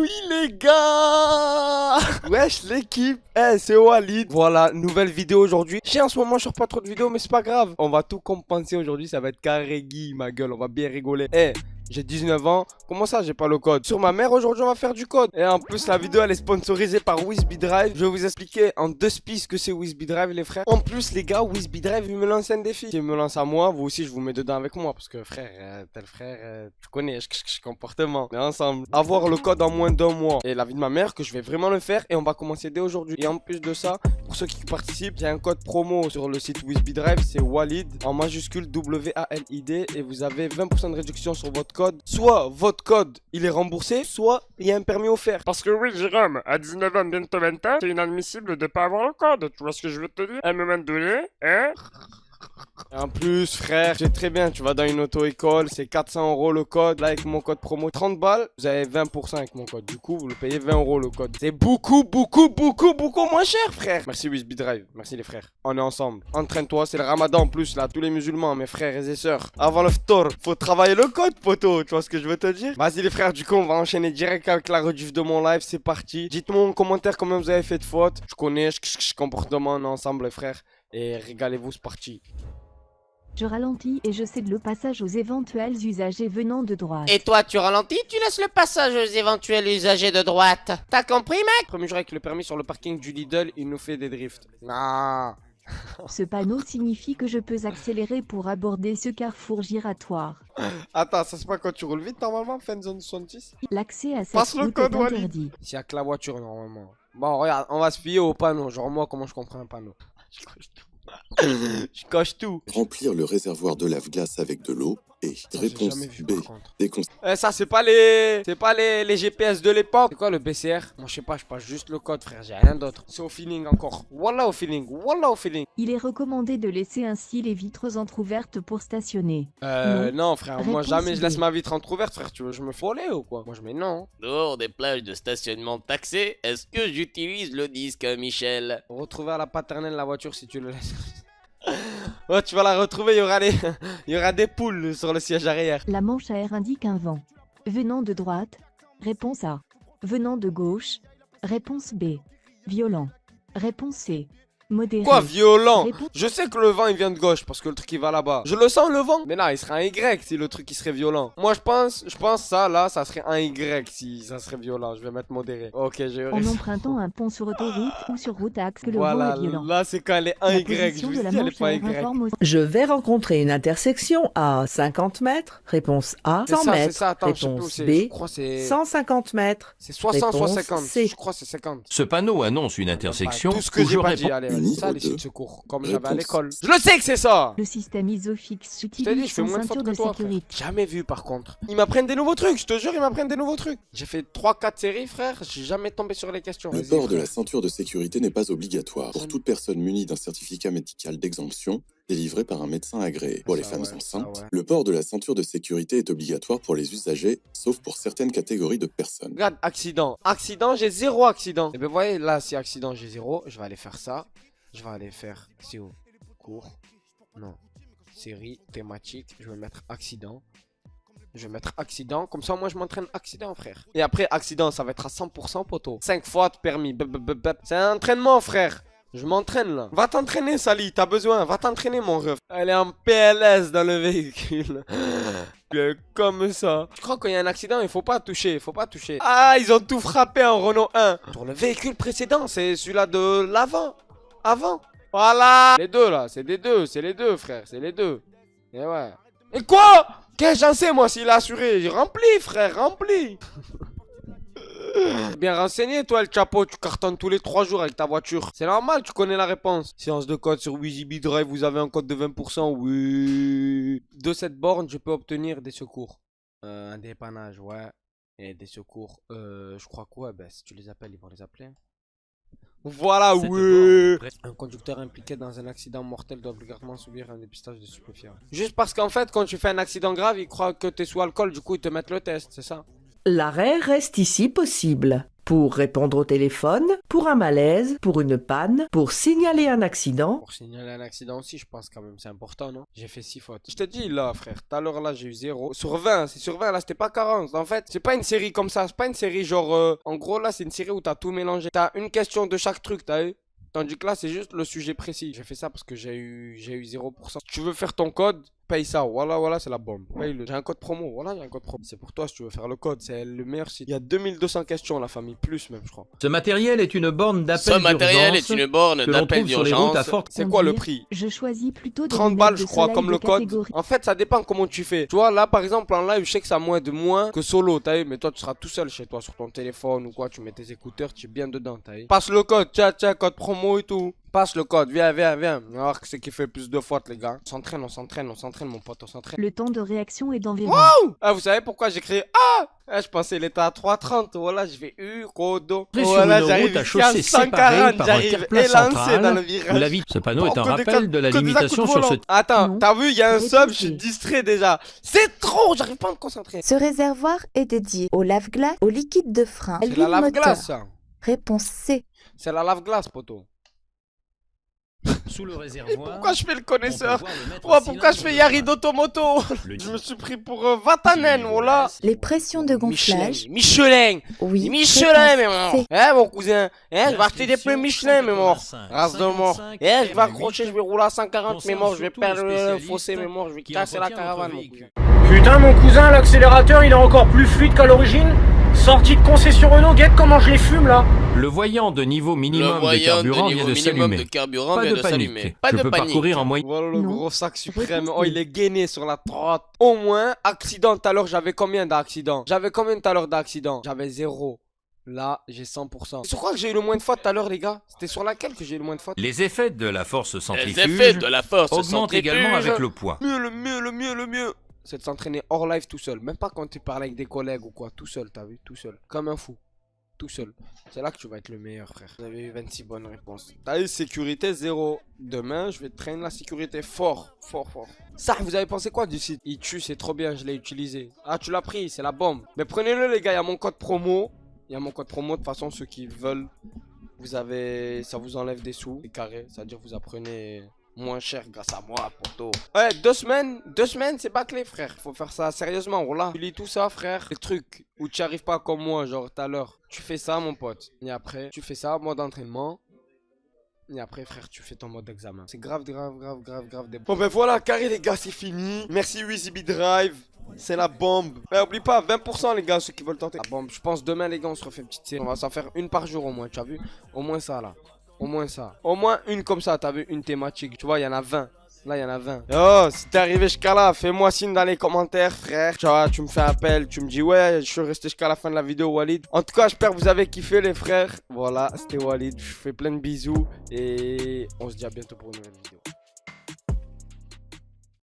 Oui les gars. Wesh l'équipe. C'est Walid. Voilà, nouvelle vidéo aujourd'hui. En ce moment je sors pas trop de vidéos mais c'est pas grave. On va tout compenser aujourd'hui, ça va être carré Guy ma gueule, on va bien rigoler. J'ai 19 ans, comment ça j'ai pas le code? Sur ma mère aujourd'hui on va faire du code. Et en plus la vidéo elle est sponsorisée par WizBeDrive. Je vais vous expliquer en deux spies ce que c'est WizBeDrive les frères. En plus les gars, WizBeDrive il me lance un défi. S'il me lance à moi, vous aussi je vous mets dedans avec moi. Parce que frère, tel frère, tu connais, comportement. On est ensemble. Avoir le code en moins d'un mois. Et la vie de ma mère que je vais vraiment le faire. Et on va commencer dès aujourd'hui. Et en plus de ça, pour ceux qui participent, j'ai un code promo sur le site WizBeDrive. C'est Walid en majuscule WALID. Et vous avez 20% de réduction sur votre code. Soit votre code il est remboursé, soit il y a un permis offert. Parce que oui, Jérôme, à 19 ans, bientôt 20 ans, c'est inadmissible de pas avoir le code. Tu vois ce que je veux te dire? À un moment donné, hein? Et en plus, frère, c'est très bien. Tu vas dans une auto-école, c'est 400 € le code. Là, avec mon code promo, 30 balles, vous avez 20% avec mon code. Du coup, vous le payez 20 € le code. C'est beaucoup moins cher, frère. Merci WizBeDrive, merci les frères. On est ensemble. Entraîne-toi, c'est le ramadan en plus, là. Tous les musulmans, mes frères et sœurs. Avant le ftor, faut travailler le code, poteau. Tu vois ce que je veux te dire? Vas-y, les frères, du coup, on va enchaîner direct avec la rediff de mon live. C'est parti. Dites-moi en commentaire combien vous avez fait de fautes. Je connais, comportement, on est ensemble, les frères. Et régalez-vous, c'est parti. Je ralentis et je cède le passage aux éventuels usagers venant de droite. Et toi, tu ralentis, tu laisses le passage aux éventuels usagers de droite. T'as compris, mec? Premier jour avec le permis sur le parking du Lidl, il nous fait des drifts. Non. Ce panneau signifie que je peux accélérer pour aborder ce carrefour giratoire. Attends, ça c'est pas quand tu roules vite normalement, fin de zone 66? L'accès à cette Passe le route code, est Walid. interdit. C'est avec la voiture normalement. Bon, regarde, on va se fier au panneau. Genre moi, comment je comprends un panneau? Je coche tout. Remplir le réservoir de lave-glace avec de l'eau et réponse jamais vu, B. par contre. Déconseillé. Ça c'est pas les GPS de l'époque. C'est quoi le BCR? Moi je sais pas, je passe juste le code frère, j'ai rien d'autre. C'est au feeling encore. Wallah au feeling, wallah au feeling. Il est recommandé de laisser ainsi les vitres entrouvertes pour stationner. Non frère, moi Réponse jamais je laisse B. ma vitre entrouverte frère, tu veux je me folais ou quoi? Moi je mets non. Dehors des plages de stationnement taxées, est-ce que j'utilise le disque, Michel? Retrouver à la paternelle la voiture si tu le laisses. Ouais, tu vas la retrouver, il y aura des poules sur le siège arrière. La manche à air indique un vent. Venant de droite. Réponse A. Venant de gauche. Réponse B. Violent. Réponse C. Modéré. Quoi, violent? Réponse- Je sais que le vent il vient de gauche parce que le truc il va là-bas. Je le sens le vent. Mais là, il serait un Y si le truc il serait violent. Moi je pense ça là, ça serait un Y si ça serait violent. Je vais mettre modéré. Ok, j'ai En empruntant un pont sur autoroute ou sur route à axe que le Voilà, vent est violent. là c'est quand elle est un La Y. Je position vous de la dis, elle est manche pas à air Y. informe aux... Je vais rencontrer une intersection à 50 mètres. Réponse A. C'est 100 ça, c'est mètres. ça. Attends, je sais plus où Réponse c'est. B. Je crois que c'est 150 mètres. c'est 60, soit Réponse 50. C. Je crois que c'est 50. Ce panneau annonce une intersection Tout ce que où j'ai je pas réponds. dit, allez, Une vas-y, ça, les livre sites de secours, comme j'avais à Réponse. l'école. Je le sais que c'est ça! Le système Isofix Je t'ai dit, utilise je fais son moins de ceinture fautes que de toi, frère. sécurité. Jamais vu par contre. Ils m'apprennent des nouveaux trucs, je te jure, ils m'apprennent des nouveaux trucs. J'ai fait 3-4 séries, frère, j'ai jamais tombé sur les questions. Le Vas-y, port de la frère. ceinture de sécurité n'est pas obligatoire pour toute personne munie d'un certificat médical d'exemption délivré par un médecin agréé. Pour les Ça, femmes ouais, enceintes, ça, ouais. le port de la ceinture de sécurité est obligatoire pour les usagers, sauf pour certaines catégories de personnes. Regarde, accident. Accident, j'ai 0 accident. Et ben, vous voyez, là, si accident, j'ai 0. Je vais aller faire ça. Je vais aller faire. C'est où? Cours. Non. Série, thématique. Je vais mettre accident. Je vais mettre accident. Comme ça, moi, je m'entraîne accident, frère. Et après, accident, ça va être à 100%, poteau. 5 fois de permis. C'est un entraînement, frère. Je m'entraîne là. Va t'entraîner, Sally, t'as besoin. Va t'entraîner, mon ref. Elle est en PLS dans le véhicule. Comme ça. Je crois qu'il y a un accident, il faut pas toucher. Faut pas toucher. Ah, ils ont tout frappé en Renault 1. Sur le véhicule précédent, c'est celui-là de l'avant. Avant. Voilà. Les deux là, c'est des deux. C'est les deux, frère. C'est les deux. Et ouais. Et quoi? Qu'est-ce que j'en sais, moi, s'il a assuré? Remplis, frère, remplis. Bien renseigné, toi, le chapeau, tu cartonnes tous les 3 jours avec ta voiture. C'est normal, tu connais la réponse. Séance de code sur WizBeDrive, vous avez un code de 20%, oui. De cette borne, je peux obtenir des secours. Un dépannage, ouais. Et des secours, je crois quoi, ben, si tu les appelles, ils vont les appeler. Voilà, Cette oui. borne. Un conducteur impliqué dans un accident mortel doit obligatoirement subir un dépistage de stupéfiants. Juste parce qu'en fait, quand tu fais un accident grave, ils croient que t'es sous alcool, du coup, ils te mettent le test, c'est ça? L'arrêt reste ici possible. pour répondre au téléphone, pour un malaise, pour une panne, pour signaler un accident. Pour signaler un accident aussi, je pense quand même, c'est important, non? J'ai fait 6 fautes. Je te dis là, frère, tout à l'heure là, j'ai eu 0. Sur 20, c'est sur 20, là, c'était pas 40. En fait, c'est pas une série comme ça, c'est pas une série genre. En gros, là, c'est une série où t'as tout mélangé. T'as une question de chaque truc, t'as eu? Tandis que là, c'est juste le sujet précis. J'ai fait ça parce que j'ai eu 0%. Si tu veux faire ton code, paye ça. Voilà, c'est la bombe. Paye-le. J'ai un code promo. Voilà, j'ai un code promo. C'est pour toi si tu veux faire le code. C'est le meilleur site. Il y a 2200 questions, la famille. Plus même, je crois. Ce matériel est une borne Ce d'appel matériel est d'urgence une borne que l'on d'appel trouve sur les routes à d'urgence. forte... C'est quoi le Conduire. prix? Je choisis plutôt des 30 lunettes balles, de je crois, soleil comme de le code. catégorie. En fait, ça dépend comment tu fais. Tu vois, là, par exemple, en live, je sais que ça moins de moins que solo, t'as vu. Mais toi, tu seras tout seul chez toi, sur ton téléphone ou quoi. Tu mets tes écouteurs, tu es bien dedans, t'as vu. Passe le code, tiens, code promo et tout. Passe le code, viens. On va voir que c'est qui fait plus de fautes, les gars. On s'entraîne, mon pote, on s'entraîne. Le temps de réaction est d'environ. Ah, vous savez pourquoi j'ai créé je pensais il était à 3,30. Voilà, je vais Rodo. Sur Voilà, une j'arrive route à ici à chaussée séparée 140, par un j'arrive terre-plein élancé central, dans le où virage. la vitre. Ce panneau est un que des rappel de la que des limitation coups de sur ce... volant. Attends, Non. t'as vu, il y a un sub, je suis Répétez. distrait déjà. C'est trop, j'arrive pas à me concentrer. Ce réservoir est dédié au lave-glace, au liquide de frein, à C'est la l'huile moteur. lave-glace, ça. Réponse C. C'est la lave-glace, poteau. Sous le réservoir... Pourquoi je fais le connaisseur? on peut voir le mètre Oh, pourquoi je cylindre fais de Yari frein. d'Automoto? Le Je me suis pris pour Vatanen, voilà. Les pressions de gonflage. Michelin. Oui. Michelin, réponse mes morts. C. Eh, mon cousin. Eh, je vais acheter des pneus Michelin, mes morts. 185, Race de mort. 55, Eh, je vais accrocher, je vais rouler à 140, mes morts. Je vais Concerne perdre surtout les le spécialistes fossé, mes morts. Je vais qui casser la entretiennent caravane, votre mon véhicule. cousin. Putain, mon cousin, l'accélérateur il est encore plus fluide qu'à l'origine. Sortie de concession Renault, guette comment je les fume là. Le voyant de niveau Le minimum de voyant de carburant niveau vient de minimum de s'allumer. carburant Pas vient de de panique. s'allumer. Pas Je de peux panique. parcourir en moyenne... Voilà le Non. gros sac suprême. Réponse Oh, B. il est gainé sur la droite. Au moins, accident tout à l'heure, j'avais combien d'accidents? J'avais combien tout à l'heure d'accidents? J'avais 0. Là, j'ai 100%. Sur quoi que j'ai eu le moins de fautes tout à l'heure, les gars? C'était sur laquelle que j'ai eu le moins de fautes? Les effets de la force Les centrifuge effets de la force augmentent également centrifuge. avec le poids. Le mieux. C'est de s'entraîner hors live tout seul. Même pas quand tu parles avec des collègues ou quoi. Tout seul, t'as vu? Tout seul. Comme un fou. Tout seul. C'est là que tu vas être le meilleur, frère. Vous avez eu 26 bonnes réponses. T'as eu sécurité 0. Demain, je vais traîner la sécurité fort. Ça, vous avez pensé quoi du site? Il tue, c'est trop bien, je l'ai utilisé. Ah, tu l'as pris, c'est la bombe. Mais prenez-le, les gars, il y a mon code promo. Il y a mon code promo. De toute façon, ceux qui veulent, ça vous enlève des sous. C'est carré, c'est-à-dire vous apprenez moins cher grâce à moi, poto. Ouais, 2 semaines, c'est bâclé, frère. Faut faire ça sérieusement, voilà. Tu lis tout ça, frère. Les trucs où tu arrives pas comme moi, genre tout à l'heure. Tu fais ça, mon pote. Et après, tu fais ça, mode entraînement. Et après, frère, tu fais ton mode examen. C'est grave. Bon, ben voilà, carré, les gars, c'est fini. Merci, WeezyB Drive. C'est la bombe. Mais oublie pas, 20% les gars, ceux qui veulent tenter. La bombe, je pense demain, les gars, on se refait une petite série. On va s'en faire une par jour au moins, tu as vu? Au moins ça, là. Au moins ça. Au moins une comme ça, t'as vu? Une thématique. Tu vois, il y en a 20. Là, il y en a 20. Oh, si t'es arrivé jusqu'à là, fais-moi signe dans les commentaires, frère. Tu vois, tu me fais appel, tu me dis, ouais, je suis resté jusqu'à la fin de la vidéo, Walid. En tout cas, j'espère que vous avez kiffé, les frères. Voilà, c'était Walid. Je fais plein de bisous. Et on se dit à bientôt pour une nouvelle vidéo.